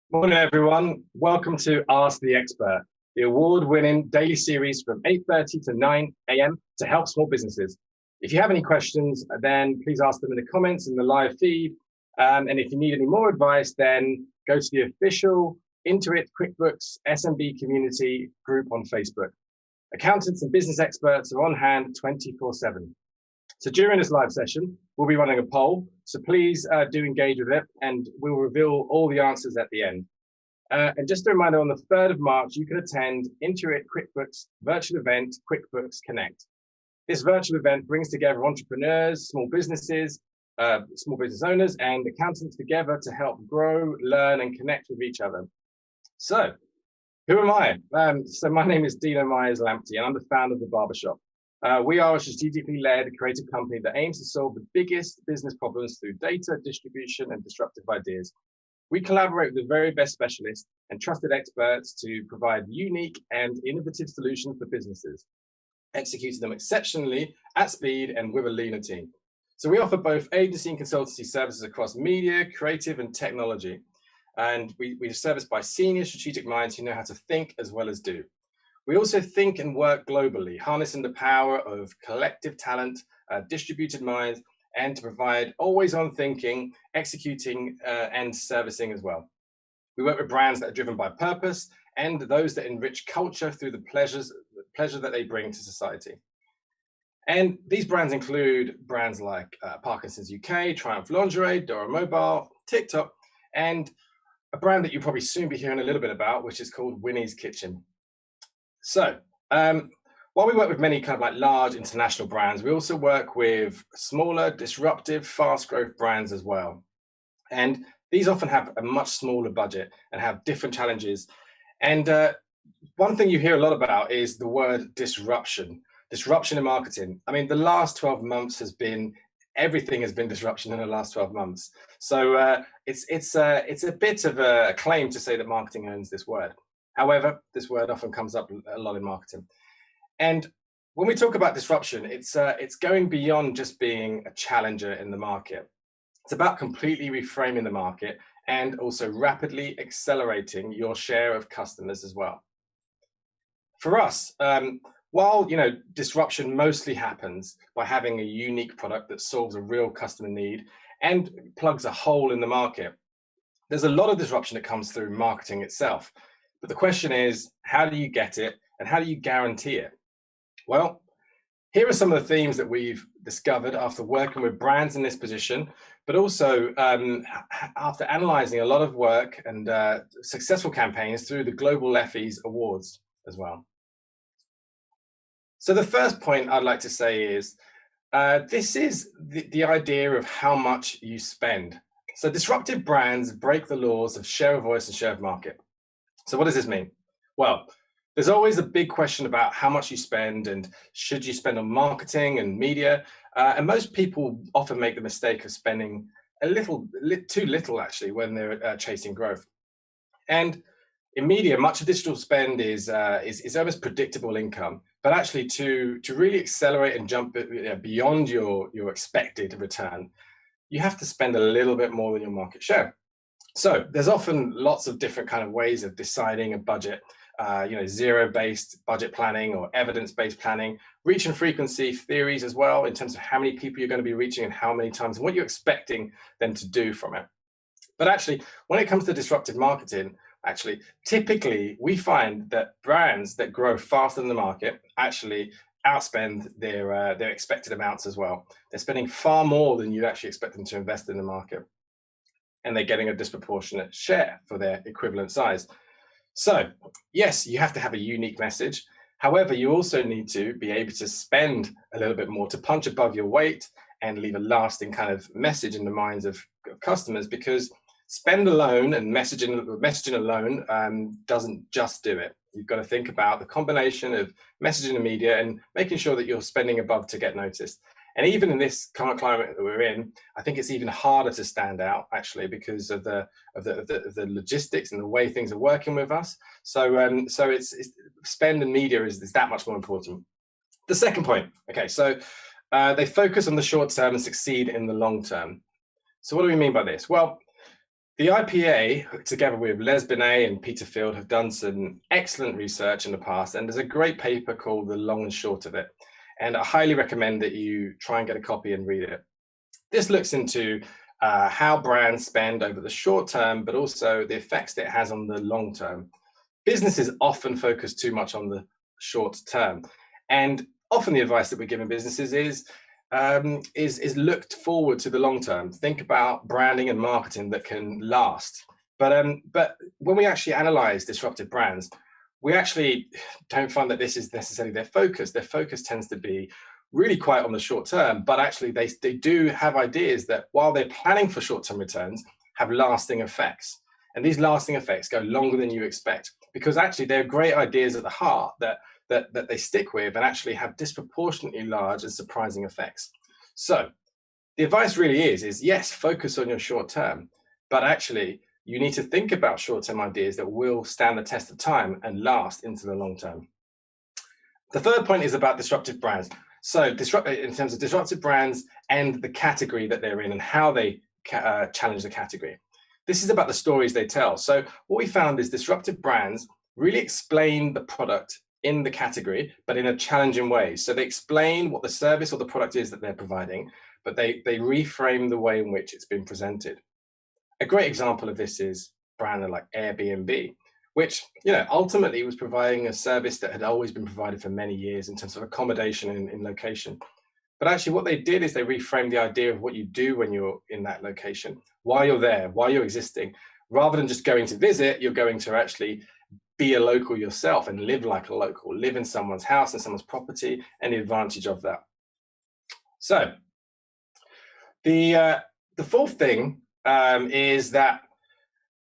Morning, everyone. Welcome to Ask the Expert, the award-winning daily series from 8:30 to 9 a.m. to help small businesses. If you have any questions, then please ask them in the comments in the live feed. And if you need any more advice, then go to the official Intuit QuickBooks SMB community group on Facebook. Accountants and business experts are on hand 24/7. So during this live session, we'll be running a poll. So please do engage with it, and we'll reveal all the answers at the end. And just a reminder, on the 3rd of March, you can attend Intuit QuickBooks virtual event, QuickBooks Connect. This virtual event brings together entrepreneurs, small business owners, and accountants together to help grow, learn, and connect with each other. So, who am I? So my name is Dino Myers-Lamptey, and I'm the founder of the Barber Shop. We are a strategically led creative company that aims to solve the biggest business problems through data, distribution, and disruptive ideas. We collaborate with the very best specialists and trusted experts to provide unique and innovative solutions for businesses, executing them exceptionally at speed and with a leaner team. So we offer both agency and consultancy services across media, creative, and technology. And we're serviced by senior strategic minds who know how to think as well as do. We also think and work globally, harnessing the power of collective talent, distributed minds, and to provide always-on thinking, executing, and servicing as well. We work with brands that are driven by purpose and those that enrich culture through the pleasure that they bring to society. And these brands include brands like Parkinson's UK, Triumph Lingerie, Dora Mobile, TikTok, and a brand that you'll probably soon be hearing a little bit about, which is called Winnie's Kitchen. So, while we work with many kind of like large international brands, we also work with smaller, disruptive, fast growth brands as well. And these often have a much smaller budget and have different challenges. And one thing you hear a lot about is the word disruption in marketing. I mean, the last 12 months everything has been disruption in the last 12 months. So it's a bit of a claim to say that marketing owns this word. However, this word often comes up a lot in marketing. And when we talk about disruption, it's going beyond just being a challenger in the market. It's about completely reframing the market and also rapidly accelerating your share of customers as well. For us, while disruption mostly happens by having a unique product that solves a real customer need and plugs a hole in the market, there's a lot of disruption that comes through marketing itself. But the question is, how do you get it and how do you guarantee it? Well, here are some of the themes that we've discovered after working with brands in this position, but also after analyzing a lot of work and successful campaigns through the Global Effies Awards as well. So the first point I'd like to say is, this is the idea of how much you spend. So disruptive brands break the laws of share of voice and share of market. So what does this mean? Well, there's always a big question about how much you spend and should you spend on marketing and media. And most people often make the mistake of spending too little actually when they're chasing growth. And in media, much of digital spend is almost predictable income, but actually to really accelerate and jump beyond your expected return, you have to spend a little bit more than your market share. So there's often lots of different kind of ways of deciding a budget, zero-based budget planning or evidence-based planning, reach and frequency theories as well, in terms of how many people you're going to be reaching and how many times and what you're expecting them to do from it. But actually, when it comes to disruptive marketing, typically we find that brands that grow faster than the market actually outspend their expected amounts as well. They're spending far more than you'd actually expect them to invest in the market, and they're getting a disproportionate share for their equivalent size. So yes, you have to have a unique message. However, you also need to be able to spend a little bit more to punch above your weight and leave a lasting kind of message in the minds of customers, because spend alone and messaging alone doesn't just do it. You've got to think about the combination of messaging and media and making sure that you're spending above to get noticed. And even in this current climate that we're in, I think it's even harder to stand out actually because of the logistics and the way things are working with us. So it's spend and media is that much more important. The second point, okay, so they focus on the short term and succeed in the long term. So what do we mean by this? Well, The IPA, together with Les Binet and Peter Field, have done some excellent research in the past, and there's a great paper called The Long and Short of It. And I highly recommend that you try and get a copy and read it. This looks into how brands spend over the short term, but also the effects that it has on the long term. Businesses often focus too much on the short term, and often the advice that we're giving businesses is looked forward to the long term. Think about branding and marketing that can last. But when we actually analyze disruptive brands, we actually don't find that this is necessarily their focus. Their focus tends to be really quite on the short term, but actually they do have ideas that, while they're planning for short-term returns, have lasting effects. And these lasting effects go longer than you expect, because actually they're great ideas at the heart that they stick with and actually have disproportionately large and surprising effects. So the advice really is yes, focus on your short term, but actually you need to think about short-term ideas that will stand the test of time and last into the long term. The third point is about disruptive brands. So in terms of disruptive brands and the category that they're in and how they challenge the category. This is about the stories they tell. So what we found is disruptive brands really explain the product in the category, but in a challenging way. So they explain what the service or the product is that they're providing, but they reframe the way in which it's been presented. A great example of this is a brand like Airbnb, which ultimately was providing a service that had always been provided for many years in terms of accommodation in location. But actually what they did is they reframed the idea of what you do when you're in that location, why you're there, why you're existing. Rather than just going to visit, you're going to actually be a local yourself and live like a local, live in someone's house and someone's property, and the advantage of that. So the fourth thing is that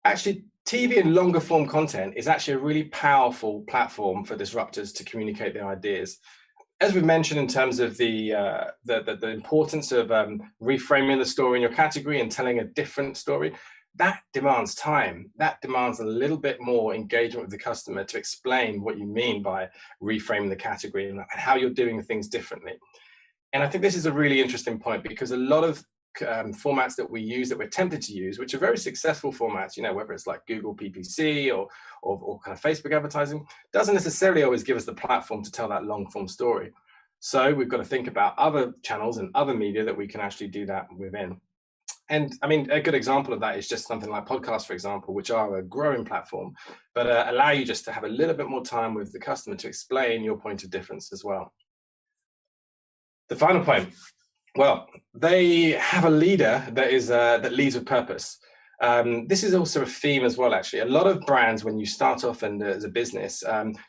actually TV and longer form content is actually a really powerful platform for disruptors to communicate their ideas. As we've mentioned, in terms of the importance of reframing the story in your category and telling a different story, that demands time. That demands a little bit more engagement with the customer to explain what you mean by reframing the category and how you're doing things differently. And I think this is a really interesting point, because a lot of formats that we use, that we're tempted to use, which are very successful formats, whether it's like Google PPC or kind of Facebook advertising, doesn't necessarily always give us the platform to tell that long form story. So we've got to think about other channels and other media that we can actually do that within. And I mean, a good example of that is just something like podcasts, for example, which are a growing platform, but allow you just to have a little bit more time with the customer to explain your point of difference as well. The final point, well, they have a leader that leads with purpose. This is also a theme as well, actually. A lot of brands, when you start off as a business,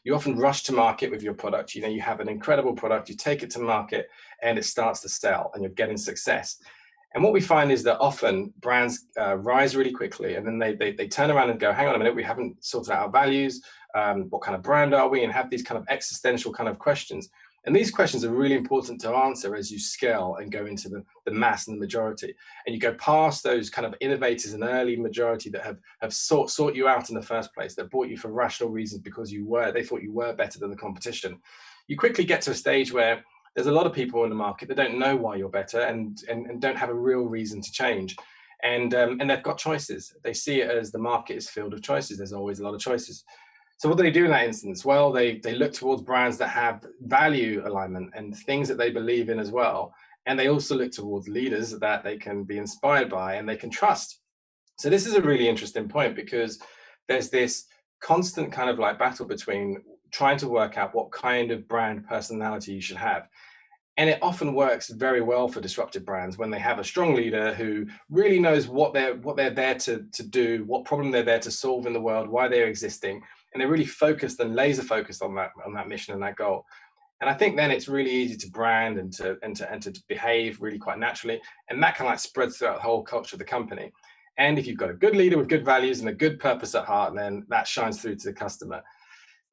you often rush to market with your product. You have an incredible product, you take it to market, and it starts to sell, and you're getting success. And what we find is that often brands rise really quickly, and then they turn around and go, hang on a minute, we haven't sorted out our values. What kind of brand are we? And have these kind of existential kind of questions. And these questions are really important to answer as you scale and go into the mass and the majority. And you go past those kind of innovators and early majority that have sought you out in the first place, that bought you for rational reasons because they thought you were better than the competition. You quickly get to a stage where there's a lot of people in the market that don't know why you're better and don't have a real reason to change. And they've got choices. They see it as the market is filled with choices. There's always a lot of choices. So what do they do in that instance? Well, they look towards brands that have value alignment and things that they believe in as well. And they also look towards leaders that they can be inspired by and they can trust. So this is a really interesting point, because there's this constant kind of like battle between trying to work out what kind of brand personality you should have. And it often works very well for disruptive brands when they have a strong leader who really knows what they're there to do, what problem they're there to solve in the world, why they're existing, and they're really focused and laser focused on that mission and that goal. And I think then it's really easy to brand and to behave really quite naturally, and that kind of like spreads throughout the whole culture of the company. And if you've got a good leader with good values and a good purpose at heart, then that shines through to the customer.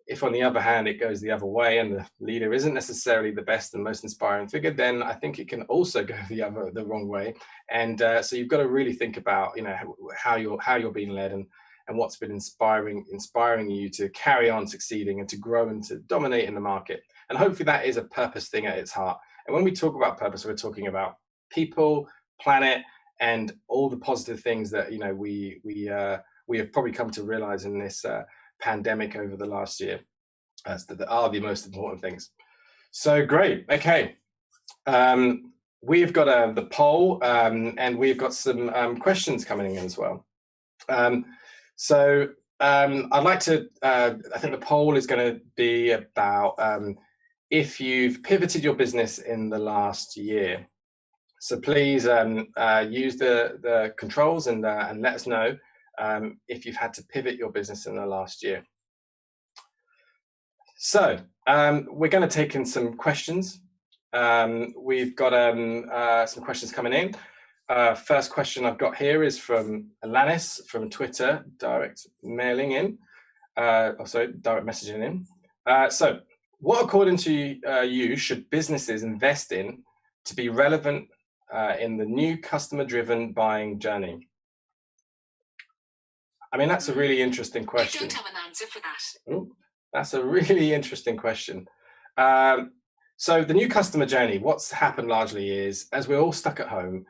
If, on the other hand, it goes the other way and the leader isn't necessarily the best and most inspiring figure, then I think it can also go the wrong way. And so you've got to really think about, how you're being led and what's been inspiring you to carry on succeeding and to grow and to dominate in the market. And hopefully that is a purpose thing at its heart. And when we talk about purpose, we're talking about people, planet, and all the positive things that we have probably come to realize in this pandemic over the last year that are the most important things. So great. Okay. We've got the poll, and we've got some questions coming in as well. I'd like to, I think the poll is going to be about if you've pivoted your business in the last year. So please use the controls and let us know if you've had to pivot your business in the last year. So we're going to take in some questions. We've got some questions coming in. First question I've got here is from Alanis from Twitter, direct mailing in. Direct messaging in. So what, according to you, should businesses invest in to be relevant in the new customer-driven buying journey? I mean, that's a really interesting question. I don't have an answer for that. Ooh, that's a really interesting question. So the new customer journey, what's happened largely is, as we're all stuck at home,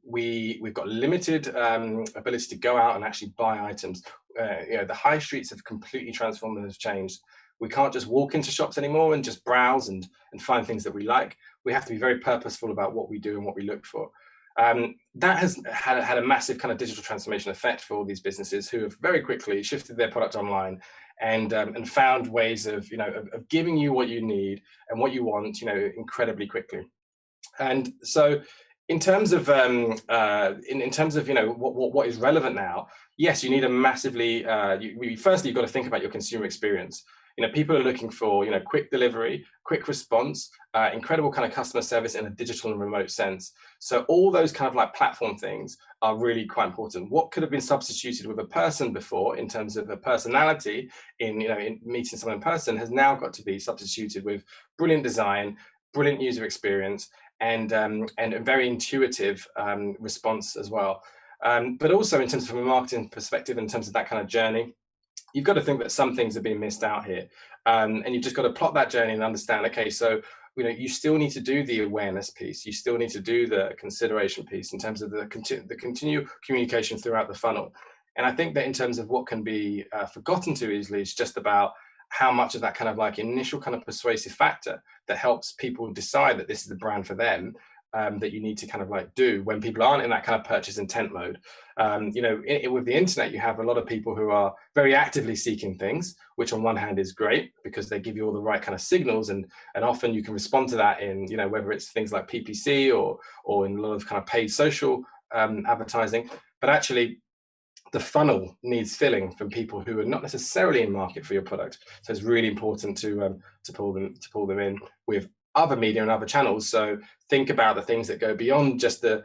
we've got limited ability to go out and actually buy items. The high streets have completely transformed and have changed. We can't just walk into shops anymore and just browse and find things that we like. We have to be very purposeful about what we do and what we look for. That has had a massive kind of digital transformation effect for all these businesses who have very quickly shifted their product online and found ways of giving you what you need and what you want incredibly quickly. And so in terms of in terms of what is relevant now, yes, you need a massively firstly you've got to think about your consumer experience. People are looking for quick delivery, quick response, incredible kind of customer service in a digital and remote sense. So all those kind of like platform things are really quite important. What could have been substituted with a person before in terms of a personality in meeting someone in person has now got to be substituted with brilliant design, brilliant user experience, and a very intuitive response as well. But also in terms of a marketing perspective, in terms of that kind of journey, you've got to think that some things are being missed out here. And you've just got to plot that journey and understand, okay, so you still need to do the awareness piece. You still need to do the consideration piece in terms of the continued communication throughout the funnel. And I think that in terms of what can be forgotten too easily, it's just about how much of that kind of like initial kind of persuasive factor that helps people decide that this is the brand for them, that you need to kind of like do when people aren't in that kind of purchase intent mode. With the internet, you have a lot of people who are very actively seeking things, which on one hand is great because they give you all the right kind of signals, and often you can respond to that in whether it's things like PPC or in a lot of kind of paid social advertising. But actually, the funnel needs filling from people who are not necessarily in market for your product. So it's really important to pull them in with other media and other channels. So think about the things that go beyond just the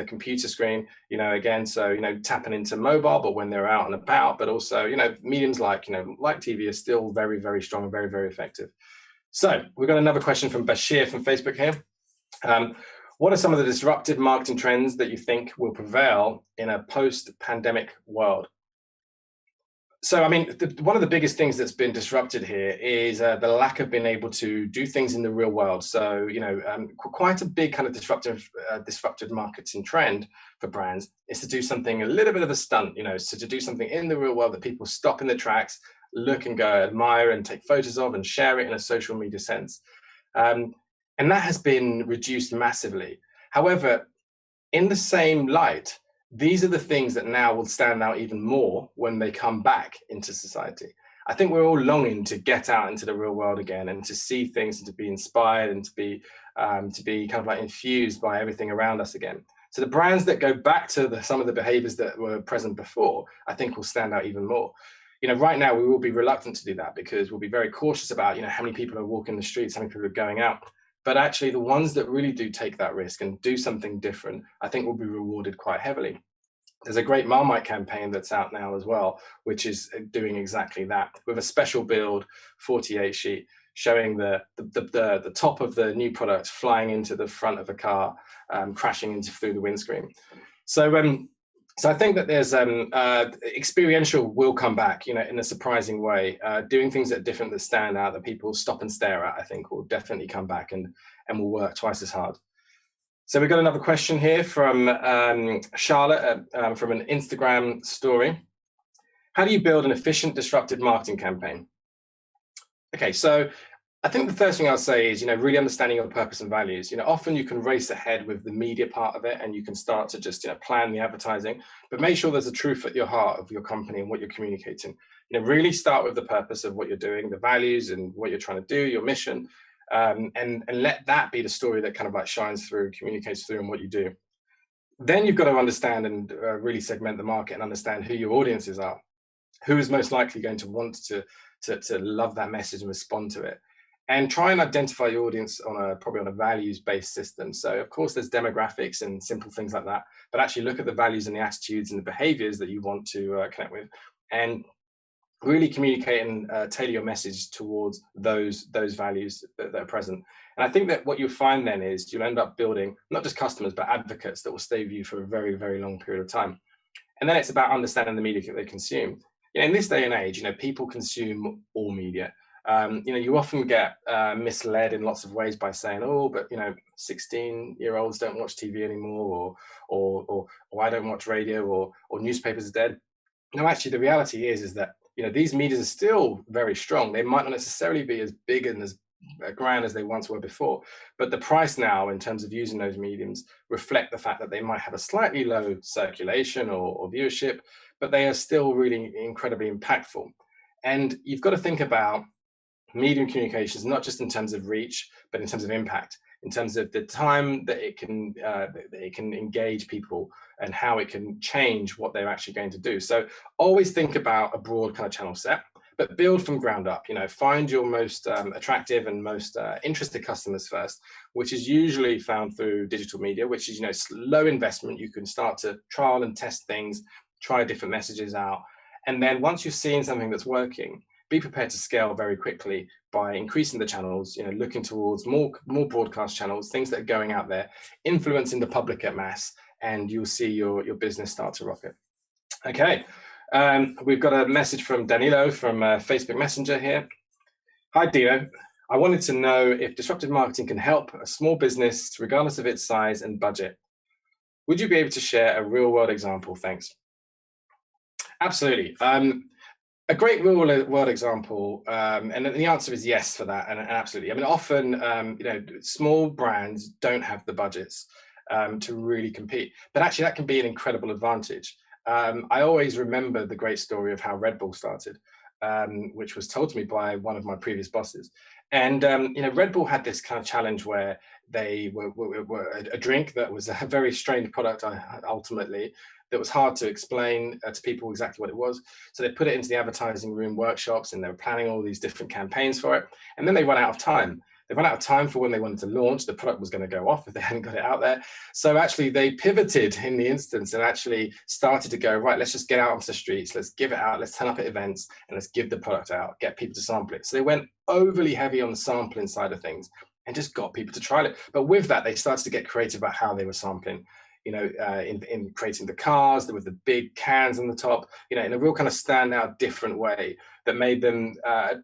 computer screen, again, so tapping into mobile, but when they're out and about, but also mediums like TV are still very, very strong and very, very effective. So we've got another question from Bashir from Facebook here. What are some of the disruptive marketing trends that you think will prevail in a post-pandemic world? So, I mean, one of the biggest things that's been disrupted here is the lack of being able to do things in the real world. So, quite a big kind of disruptive marketing trend for brands is to do something a little bit of a stunt, so to do something in the real world that people stop in their tracks, look and go, admire and take photos of and share it in a social media sense. And that has been reduced massively. However, in the same light, these are the things that now will stand out even more when they come back into society. I think we're all longing to get out into the real world again and to see things and to be inspired and to be kind of like infused by everything around us again. So the brands that go back to some of the behaviors that were present before, I think will stand out even more. Right now we will be reluctant to do that because we'll be very cautious about, how many people are walking the streets, how many people are going out. But actually the ones that really do take that risk and do something different, I think will be rewarded quite heavily. There's a great Marmite campaign that's out now as well, which is doing exactly that with a special build 48 sheet showing the top of the new product flying into the front of a car, crashing through the windscreen. So I think that there's experiential will come back, in a surprising way. Doing things that are different, that stand out, that people stop and stare at, I think will definitely come back and will work twice as hard. So we've got another question here from Charlotte from an Instagram story. How do you build an efficient, disruptive marketing campaign? Okay, so I think the first thing I'll say is, really understanding your purpose and values. Often you can race ahead with the media part of it and you can start to just, plan the advertising, but make sure there's a truth at your heart of your company and what you're communicating. Really start with the purpose of what you're doing, the values and what you're trying to do, your mission, and let that be the story that kind of like shines through, communicates through in what you do. Then you've got to understand and really segment the market and understand who your audiences are, who is most likely going to want to love that message and respond to it, and try and identify your audience probably on a values-based system. So of course there's demographics and simple things like that, but actually look at the values and the attitudes and the behaviors that you want to connect with, and really communicate and tailor your message towards those values that are present. And I think that what you'll find then is you'll end up building not just customers, but advocates that will stay with you for a very, very long period of time. And then it's about understanding the media that they consume. In this day and age, people consume all media. You often get misled in lots of ways by saying, oh, but 16-year-olds don't watch TV anymore, or I don't watch radio, or newspapers are dead. No, actually, the reality is that these medias are still very strong. They might not necessarily be as big and as grand as they once were before, but the price now in terms of using those mediums reflect the fact that they might have a slightly low circulation or viewership, but they are still really incredibly impactful. And you've got to think about medium communications, not just in terms of reach, but in terms of impact, in terms of the time that it can engage people and how it can change what they're actually going to do. So always think about a broad kind of channel set, but build from ground up. Find your most attractive and most interested customers first, which is usually found through digital media, which is low investment. You can start to trial and test things, try different messages out, and then once you've seen something that's working, be prepared to scale very quickly by increasing the channels, looking towards more broadcast channels, things that are going out there, influencing the public at mass, and you'll see your business start to rocket. Okay, we've got a message from Danilo from Facebook Messenger here. Hi, Dino. I wanted to know if disruptive marketing can help a small business, regardless of its size and budget. Would you be able to share a real-world example? Thanks. Absolutely. A great real-world example, and the answer is yes for that, and absolutely. I mean, often, small brands don't have the budgets to really compete, but actually that can be an incredible advantage. I always remember the great story of how Red Bull started, which was told to me by one of my previous bosses. And Red Bull had this kind of challenge where they were a drink that was a very strange product ultimately, that was hard to explain to people exactly what it was. So they put it into the advertising room workshops and they were planning all these different campaigns for it. And then they ran out of time. They ran out of time for when they wanted to launch. The product was going to go off if they hadn't got it out there. So actually they pivoted in the instance and actually started to go, right, let's just get out onto the streets. Let's give it out. Let's turn up at events and let's give the product out, get people to sample it. So they went overly heavy on the sampling side of things and just got people to trial it. But with that, they started to get creative about how they were sampling. In creating the cars with the big cans on the top, in a real kind of standout, different way that made them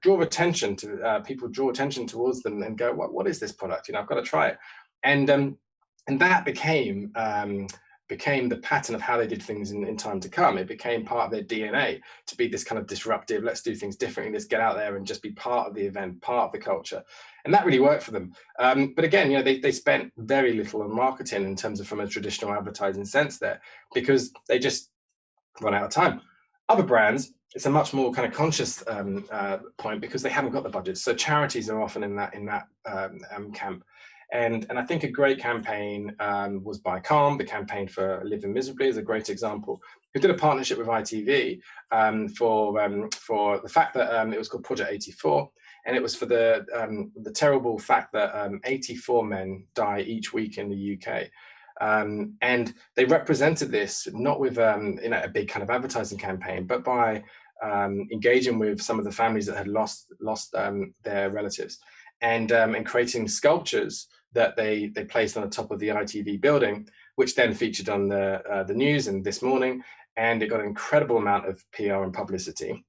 draw attention towards them and go, what is this product? I've got to try it. And that became the pattern of how they did things in time to come. It became part of their DNA to be this kind of disruptive, let's do things differently, let's get out there and just be part of the event, part of the culture. And that really worked for them. But again, they spent very little on marketing in terms of from a traditional advertising sense there, because they just run out of time. Other brands, it's a much more kind of conscious point because they haven't got the budgets. So charities are often in that camp. And I think a great campaign was by Calm. The campaign for Living Miserably is a great example, who did a partnership with ITV for the fact that it was called Project 84. And it was for the terrible fact that 84 men die each week in the UK. And they represented this not with a big kind of advertising campaign, but by engaging with some of the families that had lost their relatives, and creating sculptures that they placed on the top of the ITV building, which then featured on the news and This Morning, and it got an incredible amount of PR and publicity.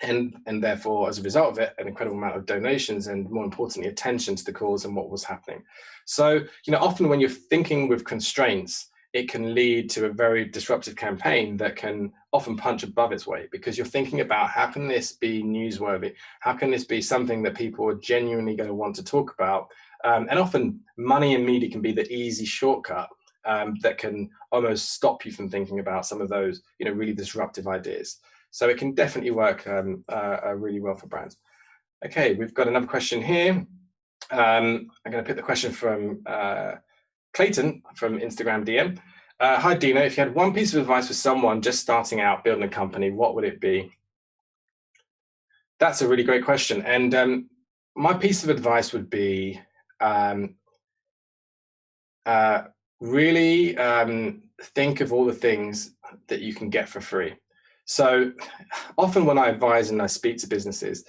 and therefore, as a result of it, an incredible amount of donations and, more importantly, attention to the cause and what was happening. So, often when you're thinking with constraints, it can lead to a very disruptive campaign that can often punch above its weight, because you're thinking about, how can this be newsworthy? How can this be something that people are genuinely going to want to talk about? And often money and media can be the easy shortcut that can almost stop you from thinking about some of those, really disruptive ideas. So it can definitely work really well for brands. Okay, we've got another question here. I'm going to pick the question from Clayton from Instagram DM. Hi, Dino. If you had one piece of advice for someone just starting out building a company, what would it be? That's a really great question. And my piece of advice would be really think of all the things that you can get for free. So often when I advise and I speak to businesses,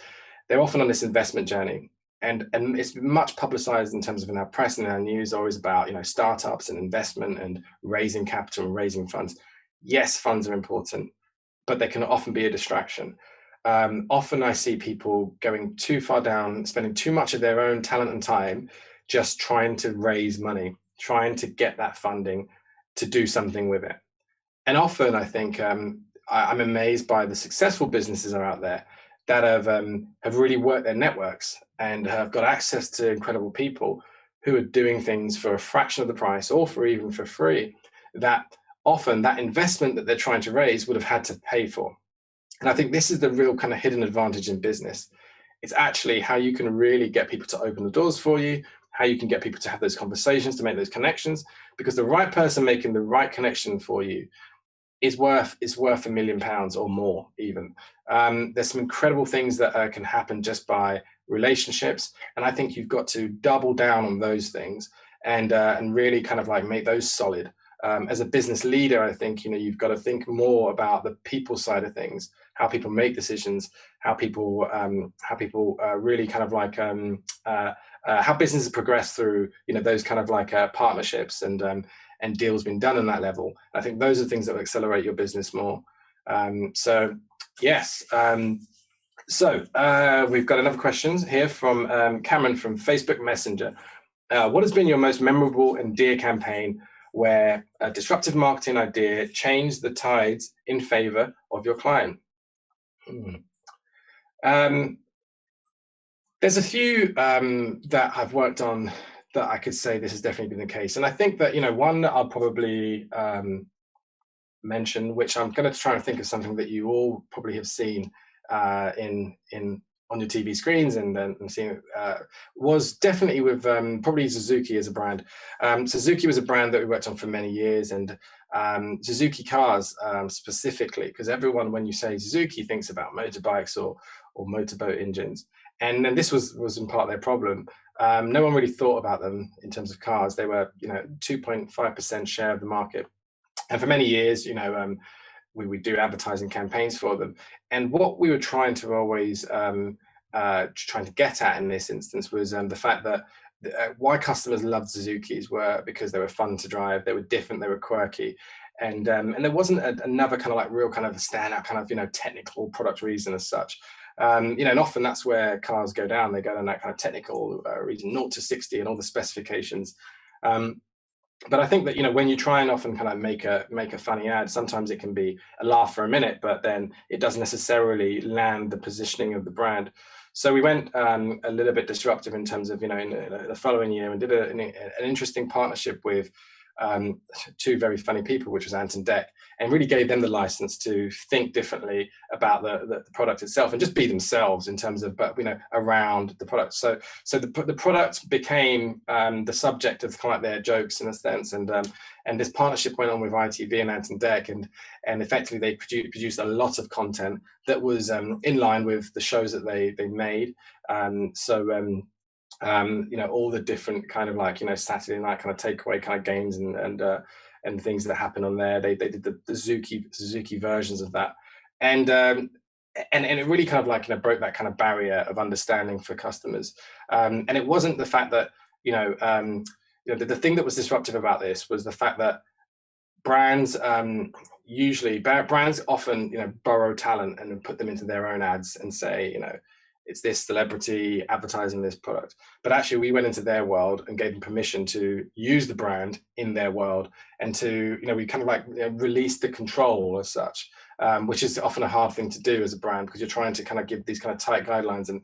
they're often on this investment journey. And it's much publicized in terms of in our press and our news, always about startups and investment and raising capital and raising funds. Yes, funds are important, but they can often be a distraction. Often I see people going too far down, spending too much of their own talent and time just trying to raise money, trying to get that funding to do something with it. And often I think I'm amazed by the successful businesses that are out there that have really worked their networks and have got access to incredible people who are doing things for a fraction of the price, or for even for free, that often that investment that they're trying to raise would have had to pay for. And I think this is the real kind of hidden advantage in business. It's actually how you can really get people to open the doors for you, how you can get people to have those conversations, to make those connections, because the right person making the right connection for you is worth £1 million or more even. There's some incredible things that can happen just by relationships, and I think you've got to double down on those things and really kind of like make those solid. As a business leader, I think you've got to think more about the people side of things, how people make decisions, how people really kind of like how businesses progress through those kind of like partnerships and deals being done on that level. I think those are things that will accelerate your business more. So yes. So we've got another question here from Cameron from Facebook Messenger. What has been your most memorable and dear campaign where a disruptive marketing idea changed the tides in favor of your client? There's a few that I've worked on that I could say this has definitely been the case. And I think that, one that I'll probably mention, which I'm going to try and think of something that you all probably have seen on your TV screens and seeing was definitely with probably Suzuki as a brand. Suzuki was a brand that we worked on for many years, and Suzuki cars specifically, because everyone, when you say Suzuki, thinks about motorbikes or motorboat engines. And then this was in part their problem. No one really thought about them in terms of cars. They were 2.5% share of the market. And for many years, we would do advertising campaigns for them. And what we were trying to always trying to get at in this instance was the fact that why customers loved Suzukis were because they were fun to drive, they were different, they were quirky. And there wasn't another kind of like real kind of standout kind of, technical product reason as such. And often that's where cars go down. They go down that kind of technical reason, 0 to 60 and all the specifications. But I think that when you try and often kind of make a funny ad, sometimes it can be a laugh for a minute, but then it doesn't necessarily land the positioning of the brand. So we went a little bit disruptive in terms of in the following year, and did an interesting partnership with two very funny people, which was Ant and Dec, and really gave them the license to think differently about the product itself and just be themselves in terms of, but around the product. So the product became the subject of kind of their jokes in a sense, and this partnership went on with ITV and Ant and Dec, and effectively they produced a lot of content that was in line with the shows that they made. All the different kind of like Saturday night kind of takeaway kind of games and things that happen on there. They did the Suzuki versions of that, and it really kind of like broke that kind of barrier of understanding for customers. And it wasn't the fact that the thing that was disruptive about this was the fact that brands usually brands often borrow talent and put them into their own ads and say it's this celebrity advertising this product, but actually we went into their world and gave them permission to use the brand in their world, and to we kind of like release the control as such, which is often a hard thing to do as a brand, because you're trying to kind of give these kind of tight guidelines and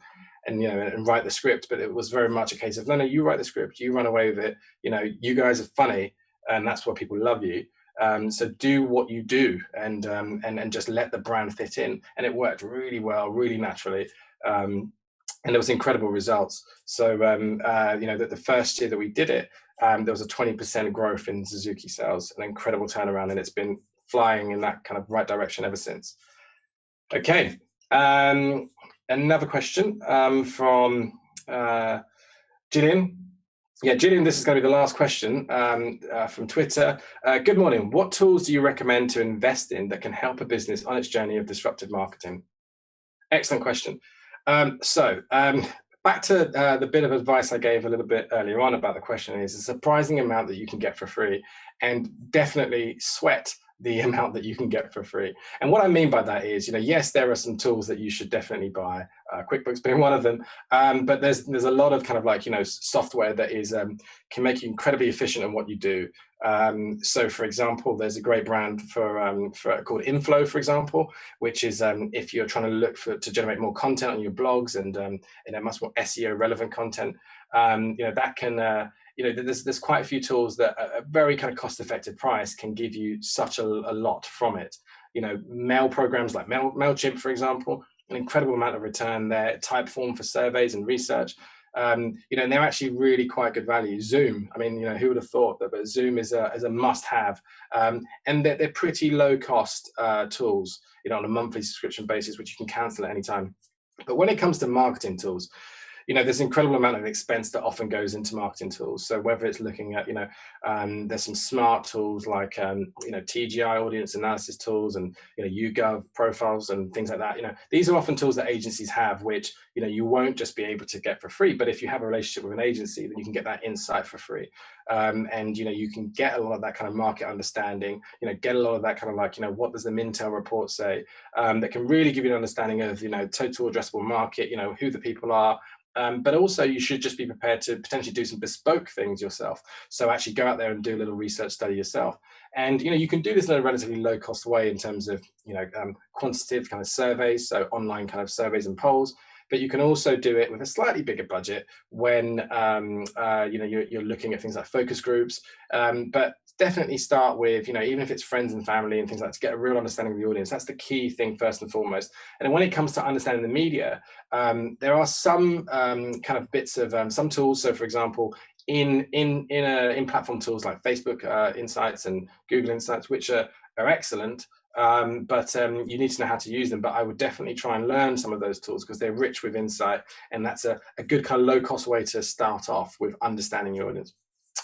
write the script. But it was very much a case of no, you write the script, you run away with it, you guys are funny, and that's why people love you. So do what you do, and just let the brand fit in. And it worked really well, really naturally. And there was incredible results. So the first year that we did it, there was a 20% growth in Suzuki sales, an incredible turnaround, and it's been flying in that kind of right direction ever since. Okay, another question from Gillian. Yeah, Gillian, this is going to be the last question from Twitter. Good morning. What tools do you recommend to invest in that can help a business on its journey of disruptive marketing? Excellent question. Back to the bit of advice I gave a little bit earlier on about the question, is a surprising amount that you can get for free, and definitely sweat the amount that you can get for free. And what I mean by that is, yes, there are some tools that you should definitely buy, QuickBooks being one of them, but there's a lot of kind of like, software that is can make you incredibly efficient in what you do. So for example, there's a great brand for called Inflow, for example, which is if you're trying to look to generate more content on your blogs and much more SEO relevant content, that can there's quite a few tools that at a very kind of cost-effective price can give you such a lot from it. Mail programs like MailChimp, for example, an incredible amount of return there. Typeform for surveys and research, and they're actually really quite good value. Zoom, I mean, who would have thought that? But Zoom is a must-have, and they're pretty low-cost tools, on a monthly subscription basis, which you can cancel at any time. But when it comes to marketing tools, there's an incredible amount of expense that often goes into marketing tools. So whether it's looking at, there's some smart tools like, TGI audience analysis tools and, YouGov profiles and things like that. These are often tools that agencies have, which, you won't just be able to get for free. But if you have a relationship with an agency, then you can get that insight for free. And, you can get a lot of that kind of market understanding, get a lot of that kind of like, what does the Mintel report say, that can really give you an understanding of, total addressable market, who the people are. But also you should just be prepared to potentially do some bespoke things yourself. So actually go out there and do a little research study yourself. And, you can do this in a relatively low cost way in terms of, quantitative kind of surveys, so online kind of surveys and polls. But you can also do it with a slightly bigger budget when, you're looking at things like focus groups. But definitely start with, even if it's friends and family and things like that, to get a real understanding of the audience. That's the key thing first and foremost. And then when it comes to understanding the media, there are some kind of bits of some tools. So for example, in platform tools like Facebook Insights and Google Insights, which are excellent, but you need to know how to use them. But I would definitely try and learn some of those tools because they're rich with insight, and that's a good kind of low cost way to start off with understanding your audience.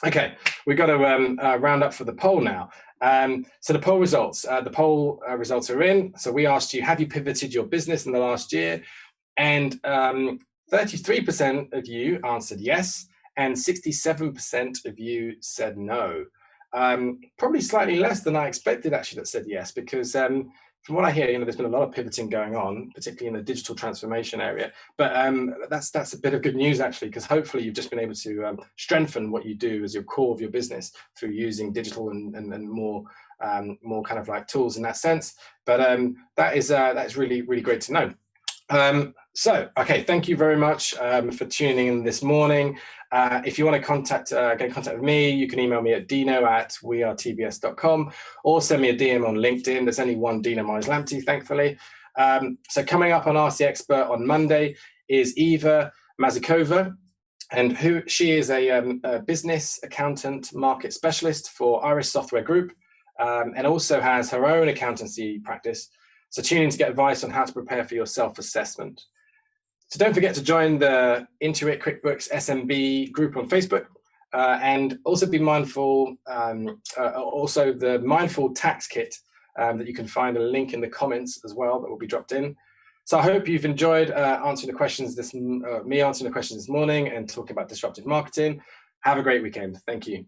Okay, we've got to round up for the poll now. So the poll results, are in. So we asked you, have you pivoted your business in the last year? And 33% of you answered yes, and 67% of you said no. Probably slightly less than I expected, actually, that said yes, because from what I hear, there's been a lot of pivoting going on, particularly in the digital transformation area. But that's a bit of good news, actually, because hopefully you've just been able to strengthen what you do as your core of your business through using digital and more kind of like tools in that sense. But that is really, really great to know. Okay, thank you very much for tuning in this morning. If you want to get in contact with me, you can email me at dino@wearetbs.com or send me a DM on LinkedIn. There's only one Dino Myers-Lamptey, thankfully. So coming up on Ask the Expert on Monday is Eva Mazikova, and she is a business accountant market specialist for Iris Software Group, and also has her own accountancy practice. So tune in to get advice on how to prepare for your self-assessment. So don't forget to join the Intuit QuickBooks SMB group on Facebook, and also be mindful, also the Mindful Tax Kit that you can find a link in the comments as well that will be dropped in. So I hope you've enjoyed answering the questions me answering the questions this morning and talking about disruptive marketing. Have a great weekend. Thank you.